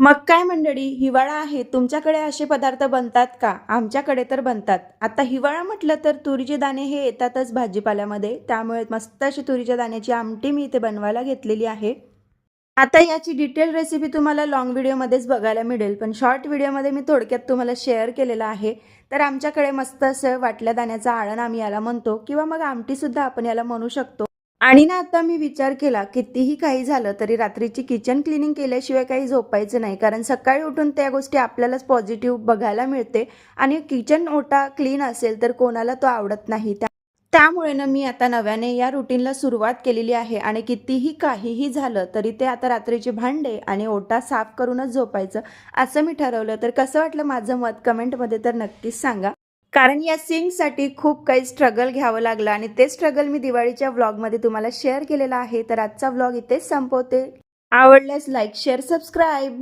मग काय मंडळी, हिवाळा आहे. तुमच्याकडे असे पदार्थ बनतात का? आमच्याकडे तर बनतात. आता हिवाळा म्हटलं तर तुरीचे दाणे हे येतातच भाजीपाल्यामध्ये. त्यामुळे मस्त अशी तुरीच्या दाण्याची आमटी मी इथे बनवायला घेतलेली आहे. आता याची डिटेल रेसिपी तुम्हाला लाँग व्हिडिओमध्येच बघायला मिळेल, पण शॉर्ट व्हिडिओमध्ये मी थोडक्यात तुम्हाला शेअर केलेलं आहे. तर आमच्याकडे मस्त असं वाटल्या दाण्याचं आळण आम्ही याला म्हणतो किंवा मग आमटीसुद्धा आपण याला म्हणू शकतो. आणि ना आता मी विचार केला, कितीही काही झालं तरी रात्रीची किचन क्लिनिंग केल्याशिवाय काही झोपायचं नाही. कारण सकाळी उठून त्या गोष्टी आपल्यालाच पॉझिटिव्ह बघायला मिळते आणि किचन ओटा क्लीन असेल तर कोणाला तो आवडत नाही. त्यामुळे ना मी आता नव्याने या रुटीनला सुरुवात केलेली आहे आणि कितीही काहीही झालं तरी ते आता रात्रीचे भांडे आणि ओटा साफ करूनच झोपायचं असं मी ठरवलं. तर कसं वाटलं माझं मत कमेंटमध्ये तर नक्कीच सांगा. कारण या सिंकसाठी खूप काही स्ट्रगल घ्यावं लागलं आणि ते स्ट्रगल मी दिवाळीच्या व्लॉगमध्ये तुम्हाला शेअर केलेलं आहे. तर आजचा व्लॉग इथेच संपवते. आवडल्यास लाईक, शेअर, सबस्क्राईब.